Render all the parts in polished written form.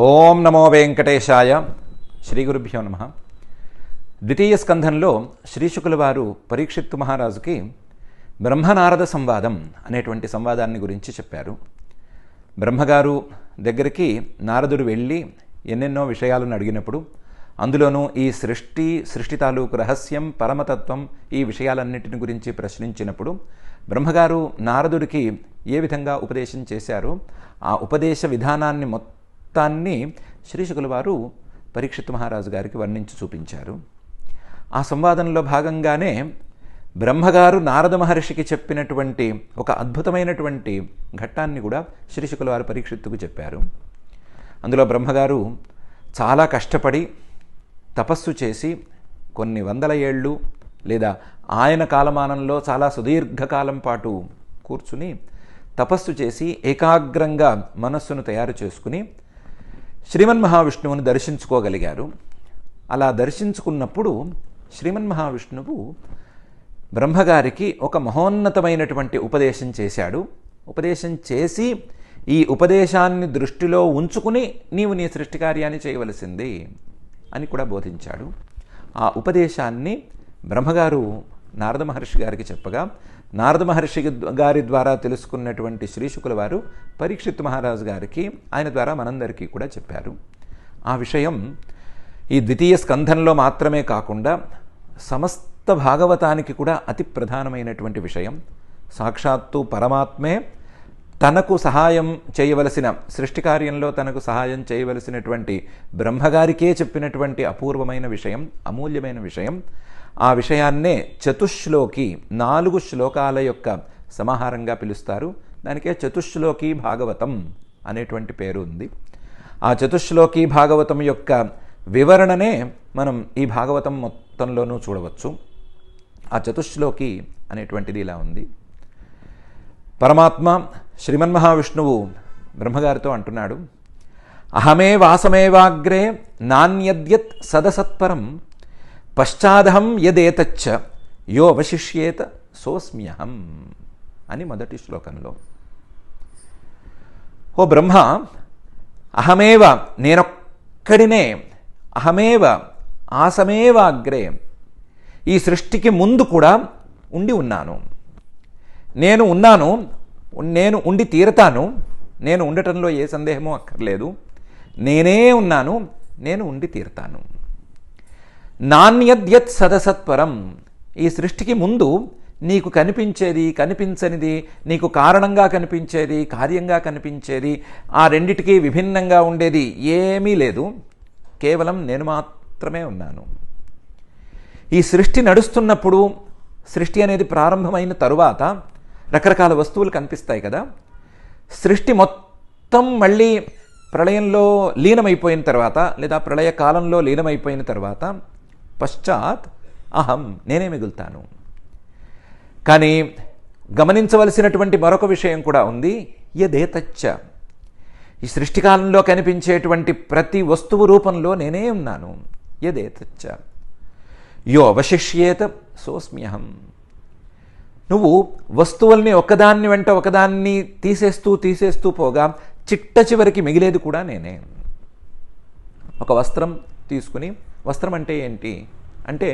ఓం నమో వెంకటేశాయ. శ్రీ గురుభ్యో నమః. ద్వితీయ స్కంధంలో శ్రీశుకుల వారు పరీక్షిత్తు మహారాజుకి బ్రహ్మనారద సంవాదం అనేటువంటి సంవాదాన్ని గురించి చెప్పారు. బ్రహ్మగారు దగ్గరికి నారదుడు వెళ్ళి ఎన్నెన్నో విషయాలను అడిగినప్పుడు, అందులోనూ ఈ సృష్టి తాలూకు రహస్యం, పరమతత్వం, ఈ విషయాలన్నింటిని గురించి ప్రశ్నించినప్పుడు బ్రహ్మగారు నారదుడికి ఏ విధంగా ఉపదేశం చేశారో ఆ ఉపదేశ విధానాన్ని మొత్తాన్ని శ్రీశుకుల వారు పరీక్షిత్తు మహారాజు గారికి వర్ణించి చూపించారు. ఆ సంవాదంలో భాగంగానే బ్రహ్మగారు నారద మహర్షికి చెప్పినటువంటి ఒక అద్భుతమైనటువంటి ఘట్టాన్ని కూడా శ్రీశుకుల వారు పరీక్షిత్తుకు చెప్పారు. అందులో బ్రహ్మగారు చాలా కష్టపడి తపస్సు చేసి కొన్ని వందల ఏళ్ళు లేదా ఆయన కాలమానంలో చాలా సుదీర్ఘకాలం పాటు కూర్చుని తపస్సు చేసి ఏకాగ్రంగా మనస్సును తయారు చేసుకుని శ్రీమన్మహావిష్ణువుని దర్శించుకోగలిగారు. అలా దర్శించుకున్నప్పుడు శ్రీమన్మహావిష్ణువు బ్రహ్మగారికి ఒక మహోన్నతమైనటువంటి ఉపదేశం చేశాడు. ఉపదేశం చేసి ఈ ఉపదేశాన్ని దృష్టిలో ఉంచుకుని నీవు నీ సృష్టి కార్యాన్ని చేయవలసింది అని కూడా బోధించాడు. ఆ ఉపదేశాన్ని బ్రహ్మగారు నారద మహర్షి గారికి చెప్పగా, నారద మహర్షి గారి ద్వారా తెలుసుకున్నటువంటి శ్రీశుకుల వారు పరీక్షిత్తు మహారాజు గారికి ఆయన ద్వారా మనందరికీ కూడా చెప్పారు. ఆ విషయం ఈ ద్వితీయ స్కంధంలో మాత్రమే కాకుండా సమస్త భాగవతానికి కూడా అతి ప్రధానమైనటువంటి విషయం. సాక్షాత్తు పరమాత్మే తనకు సహాయం చేయవలసిన, సృష్టి కార్యంలో తనకు సహాయం చేయవలసినటువంటి బ్రహ్మగారికే చెప్పినటువంటి అపూర్వమైన విషయం, అమూల్యమైన విషయం. ఆ విషయాన్నే చతుశ్లోకి, 4 శ్లోకాల యొక్క సమాహారంగా పిలుస్తారు. దానికే చతుశ్లోకి భాగవతం అనేటువంటి పేరు ఉంది. ఆ చతుశ్లోకి భాగవతం యొక్క వివరణనే మనం ఈ భాగవతం మొత్తంలోనూ చూడవచ్చు. ఆ చతుశ్లోకి అనేటువంటిది ఇలా ఉంది. పరమాత్మ శ్రీమన్మహావిష్ణువు బ్రహ్మగారితో అంటున్నాడు, అహమే వాసమేవాగ్రే నాణ్యద్యత్ సదసత్పరం పశ్చాదహం యదేతచ్చ యో అవశిష్యేత సోస్మ్యహం అని మొదటి శ్లోకంలో. ఓ బ్రహ్మ, అహమేవ, నేనొక్కడినే, అహమేవ ఆసమేవ అగ్రే, ఈ సృష్టికి ముందు కూడా ఉండి ఉన్నాను, నేను ఉన్నాను, నేను ఉండి తీరతాను, నేను ఉండటంలో ఏ సందేహమూ అక్కర్లేదు, నేనే ఉన్నాను, నేను ఉండి తీరతాను. నాణ్యద్యత్ సదసత్పరం, ఈ సృష్టికి ముందు నీకు కనిపించేది, కనిపించనిది, నీకు కారణంగా కనిపించేది, కార్యంగా కనిపించేది, ఆ రెండిటికీ విభిన్నంగా ఉండేది ఏమీ లేదు. కేవలం నేను మాత్రమే ఉన్నాను. ఈ సృష్టి నడుస్తున్నప్పుడు, సృష్టి అనేది ప్రారంభమైన తరువాత రకరకాల వస్తువులు కనిపిస్తాయి కదా. సృష్టి మొత్తం మళ్ళీ ప్రళయంలో లీనమైపోయిన తర్వాత, లేదా ప్రళయ కాలంలో లీనమైపోయిన తర్వాత పశ్చాత్ అహం, నేనే మిగులుతాను. కానీ గమనించవలసినటువంటి మరొక విషయం కూడా ఉంది. యదేతచ్చ, ఈ సృష్టికాలంలో కనిపించేటువంటి ప్రతి వస్తువు రూపంలో నేనే ఉన్నాను. యదేతచ్చ యో అవశిష్యేత సోస్మ్యహం, నువ్వు వస్తువుల్ని ఒకదాన్ని వెంట ఒకదాన్ని తీసేస్తూ పోగా చిట్ట చివరికి మిగిలేది కూడా నేనే. ఒక వస్త్రం తీసుకుని, వస్త్రం అంటే ఏంటి అంటే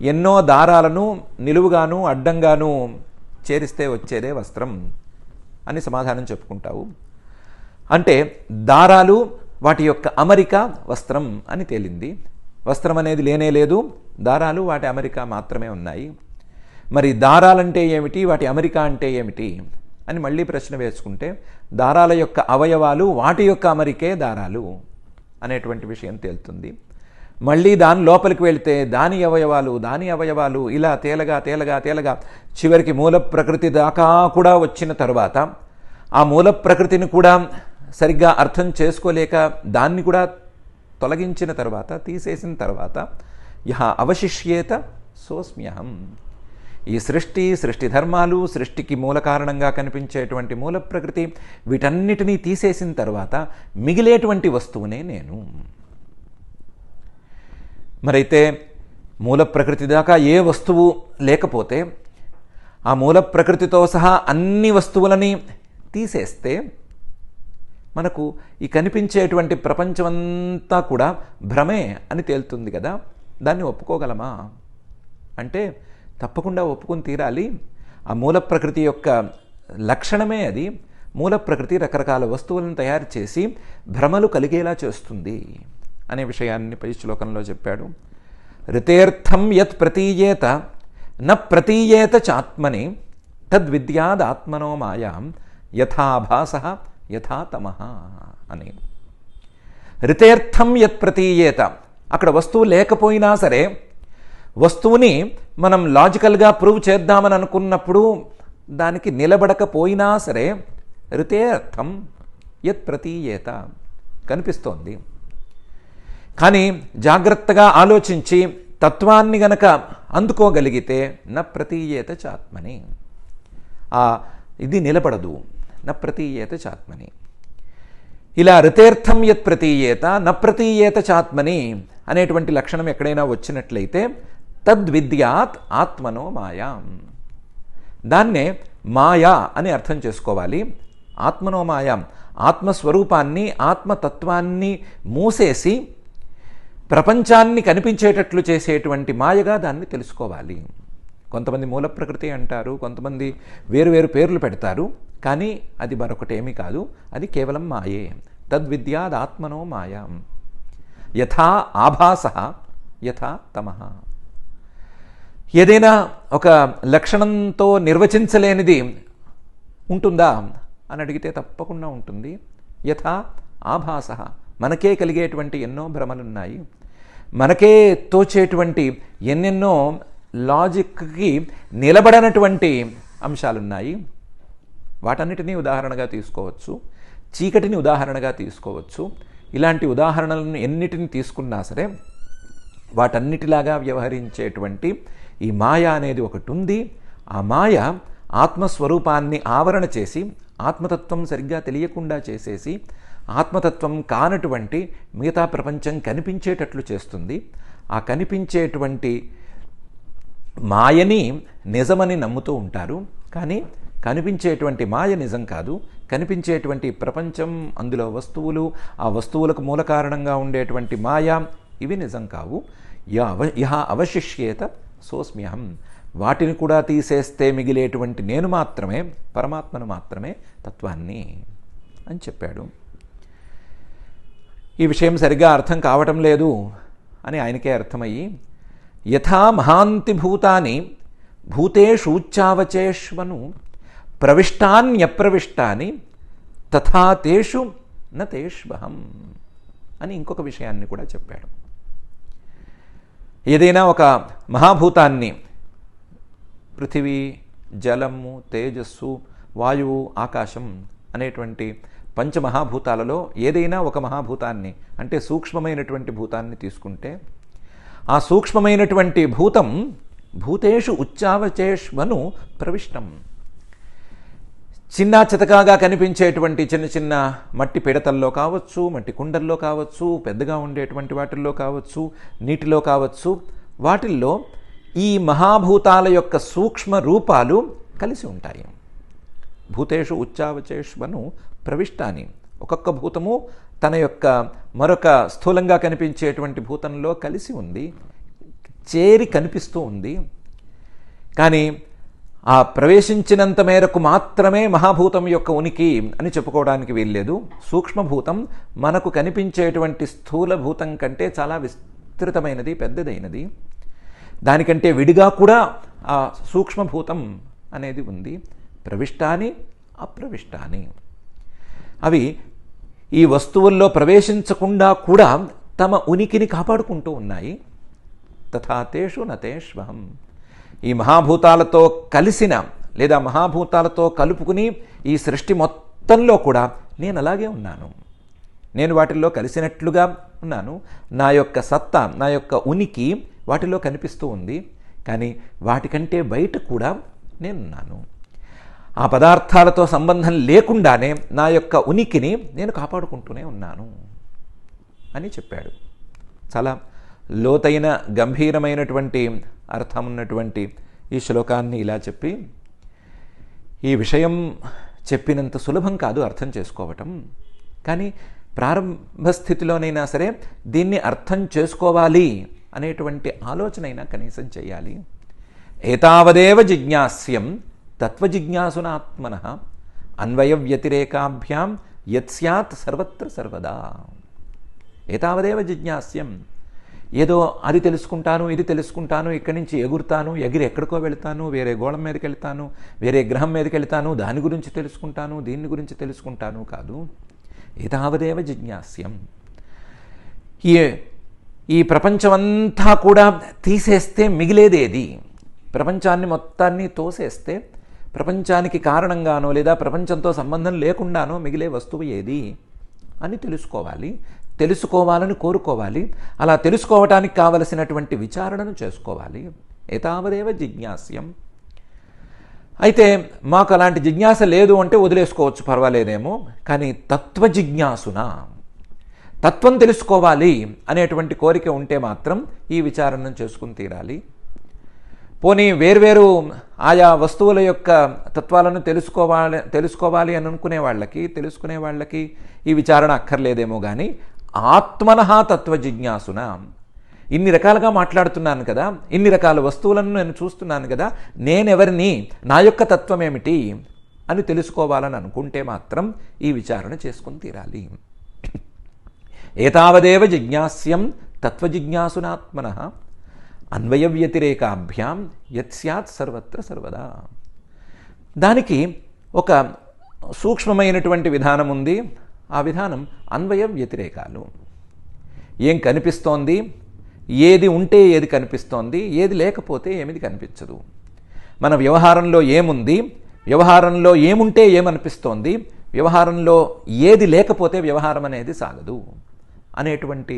ఎన్నో దారాలను నిలువుగాను అడ్డంగాను చేరిస్తే వచ్చేదే వస్త్రం అని సమాధానం చెప్పుకుంటావు. అంటే దారాలు, వాటి యొక్క అమరిక వస్త్రం అని తేలింది. వస్త్రం అనేది లేనే లేదు, దారాలు వాటి అమరిక మాత్రమే ఉన్నాయి. మరి దారాలంటే ఏమిటి, వాటి అమరిక అంటే ఏమిటి అని మళ్ళీ ప్రశ్న వేసుకుంటే, దారాల యొక్క అవయవాలు, వాటి యొక్క అమరికే దారాలు అనేటువంటి విషయం తేలుతుంది. మళ్ళీ దాని లోపలికి వెళితే దాని అవయవాలు ఇలా తేలగా చివరికి మూల ప్రకృతి దాకా కూడా వచ్చిన తరువాత, ఆ మూల ప్రకృతిని కూడా సరిగ్గా అర్థం చేసుకోలేక దాన్ని కూడా తొలగించిన తర్వాత, తీసేసిన తర్వాత, యహ అవశిష్యేత సోస్మ్యహం, ఈ సృష్టి ధర్మాలు, సృష్టికి మూల కారణంగా కనిపించేటువంటి మూల ప్రకృతి, వీటన్నిటినీ తీసేసిన తర్వాత మిగిలేటువంటి వస్తువునే నేను. మరైతే మూల ప్రకృతి దాకా ఏ వస్తువు లేకపోతే, ఆ మూల ప్రకృతితో సహా అన్ని వస్తువులని తీసేస్తే మనకు ఈ కనిపించేటువంటి ప్రపంచమంతా కూడా భ్రమే అని తేలుతుంది కదా, దాన్ని ఒప్పుకోగలమా అంటే తప్పకుండా ఒప్పుకొని తీరాలి. ఆ మూల ప్రకృతి యొక్క లక్షణమే అది. మూల ప్రకృతి రకరకాల వస్తువులను తయారు చేసి భ్రమలు కలిగేలా చేస్తుంది అనే విషయాన్ని పై శ్లోకంలో చెప్పాడు. ఋతేర్థం యత్ ప్రతీయేత న ప్రతీయేత చాత్మని తద్విద్యాదాత్మనో మాయాం యథాభాస యథా తమః అని. ఋతేర్థం యత్ ప్రతీయేత, అక్కడ వస్తువు లేకపోయినా సరే వస్తువుని మనం లాజికల్గా ప్రూవ్ చేద్దామని అనుకున్నప్పుడు దానికి నిలబడకపోయినా సరే ఋతే అర్థం యత్ ప్రతీయేత కనిపిస్తోంది. కానీ జాగ్రత్తగా ఆలోచించి తత్వాన్ని గనక అందుకోగలిగితే న ప్రతీయేత చాత్మని, ఇది నిలబడదు. న ప్రతీయేత చాత్మని. ఇలా ఋతేర్థం యత్ ప్రతీయేత న ప్రతీయేత చాత్మని అనేటువంటి లక్షణం ఎక్కడైనా వచ్చినట్లయితే తద్విద్యాత్ ఆత్మనో మాయా, దాన్నే మాయా అని అర్థం చేసుకోవాలి. ఆత్మనో మాయా, ఆత్మస్వరూపాన్ని ఆత్మతత్వాన్ని మూసేసి ప్రపంచాన్ని కనిపించేటట్లు చేసేటువంటి మాయగా దాన్ని తెలుసుకోవాలి. కొంతమంది మూల ప్రకృతి అంటారు, కొంతమంది వేరు వేరు పేర్లు పెడతారు, కానీ అది మరొకటేమీ కాదు, అది కేవలం మాయే. తద్విద్యాదాత్మనో మాయా యథా ఆభాస యథా తమః. ఏదైనా ఒక లక్షణంతో నిర్వచించలేనిది ఉంటుందా అని అడిగితే తప్పకుండా ఉంటుంది. యథా ఆభాస, మనకే కలిగేటువంటి ఎన్నో భ్రమలున్నాయి, మనకే తోచేటువంటి ఎన్నెన్నో లాజిక్కి నిలబడనటువంటి అంశాలున్నాయి. వాటన్నిటినీ ఉదాహరణగా తీసుకోవచ్చు, చీకటిని ఉదాహరణగా తీసుకోవచ్చు. ఇలాంటి ఉదాహరణలను ఎన్నిటిని తీసుకున్నా సరే వాటన్నిటిలాగా వ్యవహరించేటువంటి ఈ మాయ అనేది ఒకటి ఉంది. ఆ మాయ ఆత్మస్వరూపాన్ని ఆవరణ చేసి ఆత్మతత్వం సరిగ్గా తెలియకుండా చేసేసి ఆత్మతత్వం కానటువంటి మిగతా ప్రపంచం కనిపించేటట్లు చేస్తుంది. ఆ కనిపించేటువంటి మాయని నిజమని నమ్ముతూ ఉంటారు, కానీ కనిపించేటువంటి మాయ నిజం కాదు. కనిపించేటువంటి ప్రపంచం, అందులో వస్తువులు, ఆ వస్తువులకు మూల కారణంగా ఉండేటువంటి మాయ, ఇవి నిజం కావు. యహ అవశిష్యేత సోస్మ్యహం, వాటిని కూడా తీసేస్తే మిగిలేటువంటి నేను మాత్రమే, పరమాత్మను మాత్రమే, తత్వాన్ని అని చెప్పాడు. ఈ విషయం సరిగ్గా అర్థం కావటం లేదు అని ఆయనకే అర్థమయ్యి, యథా మహాంతి భూతాని భూతేషూచ్చావచేష్వను ప్రవిష్టాన్యప్రవిష్టాని తథా తేషు న తేష్వహం అని ఇంకొక విషయాన్ని కూడా చెప్పాడు. ఏదైనా ఒక మహాభూతాన్ని, పృథివీ, జలము, తేజస్సు, వాయువు, ఆకాశం అనేటువంటి పంచమహాభూతాలలో ఏదైనా ఒక మహాభూతాన్ని, అంటే సూక్ష్మమైనటువంటి భూతాన్ని తీసుకుంటే ఆ సూక్ష్మమైనటువంటి భూతం భూతేషు ఉచ్చావచేష్వను ప్రవిష్టం, చిన్న చితకాగా కనిపించేటువంటి చిన్న చిన్న మట్టి పిడతల్లో కావచ్చు, మట్టి కుండల్లో కావచ్చు, పెద్దగా ఉండేటువంటి వాటిల్లో కావచ్చు, నీటిలో కావచ్చు, వాటిల్లో ఈ మహాభూతాల యొక్క సూక్ష్మ రూపాలు కలిసి ఉంటాయి. భూతేషు ఉచ్చావచేష్వను ప్రవిష్టాని, ఒక్కొక్క భూతము తన యొక్క మరొక స్థూలంగా కనిపించేటువంటి భూతంలో కలిసి ఉంది, చేరి కనిపిస్తూ ఉంది. కానీ ఆ ప్రవేశించినంత మేరకు మాత్రమే మహాభూతం యొక్క ఉనికి అని చెప్పుకోవడానికి వీల్లేదు. సూక్ష్మభూతం మనకు కనిపించేటువంటి స్థూలభూతం కంటే చాలా విస్తృతమైనది, పెద్దదైనది. దానికంటే విడిగా కూడా ఆ సూక్ష్మభూతం అనేది ఉంది. ప్రవిష్టాని అప్రవిష్టాని, అవి ఈ వస్తువుల్లో ప్రవేశించకుండా కూడా తమ ఉనికిని కాపాడుకుంటూ ఉన్నాయి. తథా తేషు నతేష్వహం, ఈ మహాభూతాలతో కలిసిన లేదా మహాభూతాలతో కలుపుకుని ఈ సృష్టి మొత్తంలో కూడా నేను అలాగే ఉన్నాను, నేను వాటిల్లో కలిసినట్లుగా ఉన్నాను. నా యొక్క సత్తా, నా యొక్క ఉనికి వాటిలో కనిపిస్తూ ఉంది, కానీ వాటికంటే బయట కూడా నేనున్నాను. ఆ పదార్థాలతో సంబంధం లేకుండానే నా యొక్క ఉనికిని నేను కాపాడుకుంటూనే ఉన్నాను అని చెప్పాడు. చాలా లోతైన గంభీరమైనటువంటి అర్థం ఉన్నటువంటి ఈ శ్లోకాన్ని ఇలా చెప్పి, ఈ విషయం చెప్పినంత సులభం కాదు అర్థం చేసుకోవటం. కానీ ప్రారంభ స్థితిలోనైనా సరే దీన్ని అర్థం చేసుకోవాలి అనేటువంటి ఆలోచనైనా కనీసం చేయాలి. ఏతావదేవ జిజ్ఞాస్యం తత్వజిజ్ఞాసునాత్మనః అన్వయ వ్యతిరేకాభ్యాం యత్ స్యాత్ సర్వత్ర సర్వదా. ఏతావదేవ జిజ్ఞాస్యం, ఏదో అది తెలుసుకుంటాను, ఇది తెలుసుకుంటాను, ఇక్కడి నుంచి ఎగురుతాను, ఎగిరి ఎక్కడికో వెళ్తాను, వేరే గోళం మీదకి వెళ్తాను, వేరే గ్రహం మీదకి వెళ్తాను, దాని గురించి తెలుసుకుంటాను, దీన్ని గురించి తెలుసుకుంటాను కాదు. ఏతావదేవ జిజ్ఞాస్యం. ఈ ప్రపంచమంతా కూడా తీసేస్తే మిగిలేదేది? ప్రపంచాన్ని మొత్తాన్ని తోసేస్తే ప్రపంచానికి కారణంగానో లేదా ప్రపంచంతో సంబంధం లేకుండానో మిగిలే వస్తువు ఏది అని తెలుసుకోవాలని కోరుకోవాలి. అలా తెలుసుకోవటానికి కావలసినటువంటి విచారణను చేసుకోవాలి. ఏతావదేవ జిజ్ఞాస్యం. అయితే మాకు అలాంటి జిజ్ఞాస లేదు అంటే వదిలేసుకోవచ్చు, పర్వాలేదేమో. కానీ తత్వజిజ్ఞాసున, తత్వం తెలుసుకోవాలి అనేటువంటి కోరిక ఉంటే మాత్రం ఈ విచారణను చేసుకుని తీరాలి. పోనీ వేర్వేరు ఆయా వస్తువుల యొక్క తత్వాలను తెలుసుకోవాలి అని తెలుసుకునే వాళ్ళకి ఈ విచారణ అక్కర్లేదేమో. కానీ ఆత్మనః తత్వజిజ్ఞాసున, ఇన్ని రకాలుగా మాట్లాడుతున్నాను కదా, ఇన్ని రకాల వస్తువులను నేను చూస్తున్నాను కదా, నేనెవరిని, నా యొక్క తత్వం ఏమిటి అని తెలుసుకోవాలని అనుకుంటే మాత్రం ఈ విచారణ చేసుకుని తీరాలి. ఏతావదేవ జిజ్ఞాస్యం తత్వజిజ్ఞాసునాత్మనః అన్వయ వ్యతిరేకాభ్యాం యత్ స్యాత్ సర్వత్ర సర్వదా. దానికి ఒక సూక్ష్మమైనటువంటి విధానం ఉంది. ఆ విధానం అన్వయ వ్యతిరేకాలు. ఏం కనిపిస్తోంది, ఏది ఉంటే ఏది కనిపిస్తోంది, ఏది లేకపోతే ఏమిది కనిపించదు. మన వ్యవహారంలో ఏముంది, వ్యవహారంలో ఏముంటే ఏమనిపిస్తోంది, వ్యవహారంలో ఏది లేకపోతే వ్యవహారం అనేది సాగదు అనేటువంటి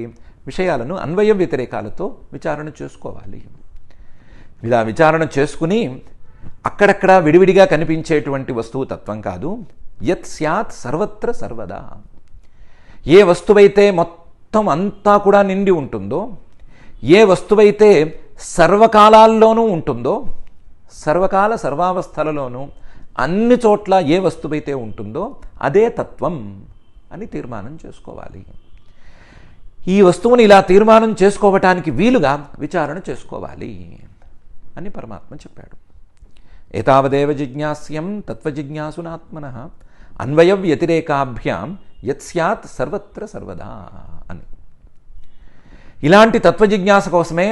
విషయాలను అన్వయ వ్యతిరేకాలతో విచారణ చేసుకోవాలి. ఇలా విచారణ చేసుకుని అక్కడక్కడ విడివిడిగా కనిపించేటువంటి వస్తువు తత్వం కాదు. యత్ స్యాత్ సర్వత్ర సర్వదా. ఏ వస్తువైతే మొత్తం అంతా కూడా నిండి ఉంటుందో, ఏ వస్తువైతే సర్వకాలాల్లోనూ ఉంటుందో, సర్వకాల సర్వావస్థలలోనూ అన్ని చోట్ల ఏ వస్తువైతే ఉంటుందో అదే తత్వం అని తీర్మానం చేసుకోవాలి. ఈ వస్తువుని ఇలా తీర్మానం చేసుకోవటానికి వీలుగా విచారణ చేసుకోవాలి అని పరమాత్మ చెప్పాడు. ఏతావదేవ జిజ్ఞాస్యం తత్వజిజ్ఞాసునాత్మనః అన్వయ వ్యతిరేకాభ్యాం యత్ స్యాత్ సర్వత్ర సర్వదా అని. ఇలాంటి తత్వజిజ్ఞాస కోసమే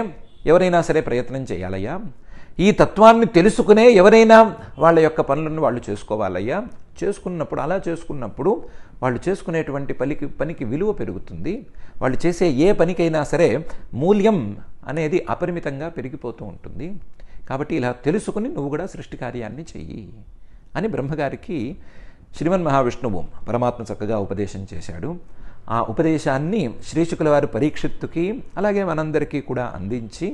ఎవరైనా సరే ప్రయత్నం చేయాలయ్యా. ఈ తత్వాన్ని తెలుసుకునే ఎవరైనా వాళ్ళ యొక్క పనులను వాళ్ళు చేసుకోవాలయ్యా. అలా చేసుకున్నప్పుడు వాళ్ళు చేసుకునేటువంటి పనికి విలువ పెరుగుతుంది. వాళ్ళు చేసే ఏ పనికైనా సరే మూల్యం అనేది అపరిమితంగా పెరిగిపోతూ ఉంటుంది. కాబట్టి ఇలా తెలుసుకుని నువ్వు కూడా సృష్టి కార్యాన్ని చెయ్యి అని బ్రహ్మగారికి శ్రీమన్ మహావిష్ణువు పరమాత్మ చక్కగా ఉపదేశం చేశాడు. ఆ ఉపదేశాన్ని శ్రీశుకుల వారు పరీక్షిత్తుకి అలాగే మనందరికీ కూడా అందించి,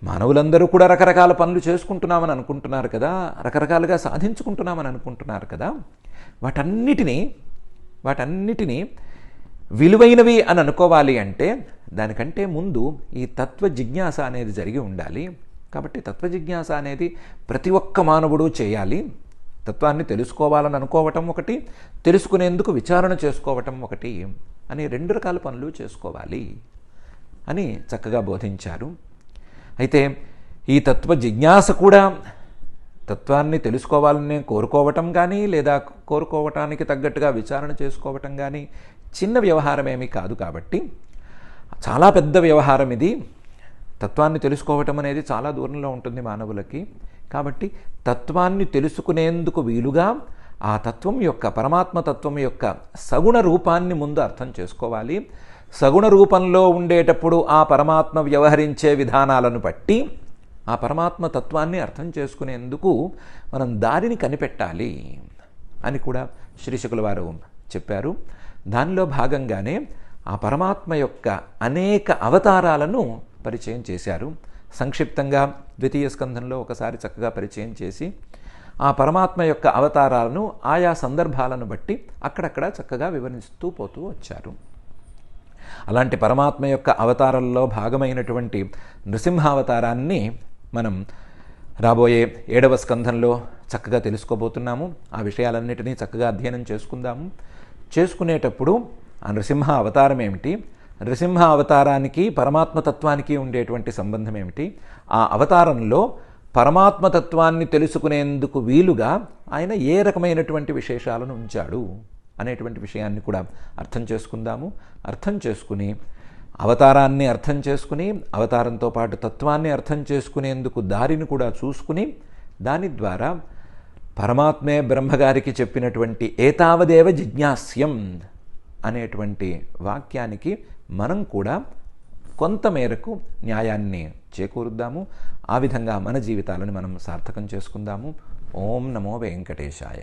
మానవులందరూ కూడా రకరకాల పనులు చేసుకుంటున్నామని అనుకుంటున్నారు కదా, రకరకాలుగా సాధించుకుంటున్నామని అనుకుంటున్నారు కదా, వాటన్నిటినీ విలువైనవి అని అనుకోవాలి అంటే దానికంటే ముందు ఈ తత్వ జిజ్ఞాస అనేది జరిగి ఉండాలి. కాబట్టి తత్వ జిజ్ఞాస అనేది ప్రతి ఒక్క మానవుడు చేయాలి. తత్వాన్ని తెలుసుకోవాలని అనుకోవటం ఒకటి, తెలుసుకునేందుకు విచారణ చేసుకోవటం ఒకటి అని 2 రకాల పనులు చేసుకోవాలి అని చక్కగా బోధించారు. అయితే ఈ తత్వ జిజ్ఞాస కూడా తత్వాన్ని తెలుసుకోవాలని కోరుకోవటం కానీ లేదా కోరుకోవటానికి తగ్గట్టుగా విచారణ చేసుకోవటం కానీ చిన్న వ్యవహారమేమీ కాదు. కాబట్టి చాలా పెద్ద వ్యవహారం ఇది. తత్వాన్ని తెలుసుకోవటం అనేది చాలా దూరంలో ఉంటుంది మానవులకి. కాబట్టి తత్వాన్ని తెలుసుకునేందుకు వీలుగా ఆ తత్వం యొక్క, పరమాత్మ తత్వం యొక్క సగుణ రూపాన్ని ముందు అర్థం చేసుకోవాలి. సగుణ రూపంలో ఉండేటప్పుడు ఆ పరమాత్మ వ్యవహరించే విధానాలను బట్టి ఆ పరమాత్మ తత్వాన్ని అర్థం చేసుకునేందుకు మనం దారిని కనిపెట్టాలి అని కూడా శ్రీశుకుల వారు చెప్పారు. దానిలో భాగంగానే ఆ పరమాత్మ యొక్క అనేక అవతారాలను పరిచయం చేశారు. సంక్షిప్తంగా ద్వితీయ స్కంధంలో ఒకసారి చక్కగా పరిచయం చేసి ఆ పరమాత్మ యొక్క అవతారాలను ఆయా సందర్భాలను బట్టి అక్కడక్కడ చక్కగా వివరిస్తూ పోతూ వచ్చారు. అలాంటి పరమాత్మ యొక్క అవతారంలో భాగమైనటువంటి నృసింహావతారాన్ని మనం రాబోయే 7వ స్కంధంలో చక్కగా తెలుసుకోబోతున్నాము. ఆ విషయాలన్నిటినీ చక్కగా అధ్యయనం చేసుకుందాము. చేసుకునేటప్పుడు ఆ నృసింహ అవతారం ఏమిటి, నృసింహ అవతారానికి పరమాత్మతత్వానికి ఉండేటువంటి సంబంధం ఏమిటి, ఆ అవతారంలో పరమాత్మతత్వాన్ని తెలుసుకునేందుకు వీలుగా ఆయన ఏ రకమైనటువంటి విశేషాలను ఉంచాడు అనేటువంటి విషయాన్ని కూడా అర్థం చేసుకుందాము. అర్థం చేసుకుని అవతారాన్ని అర్థం చేసుకుని అవతారంతో పాటు తత్వాన్ని అర్థం చేసుకునేందుకు దారిని కూడా చూసుకుని దాని ద్వారా పరమాత్మే బ్రహ్మగారికి చెప్పినటువంటి ఏతావదేవ జిజ్ఞాస్యం అనేటువంటి వాక్యానికి మనం కూడా కొంతమేరకు న్యాయాన్ని చేకూరుద్దాము. ఆ విధంగా మన జీవితాలను మనం సార్థకం చేసుకుందాము. ఓం నమో వెంకటేశాయ.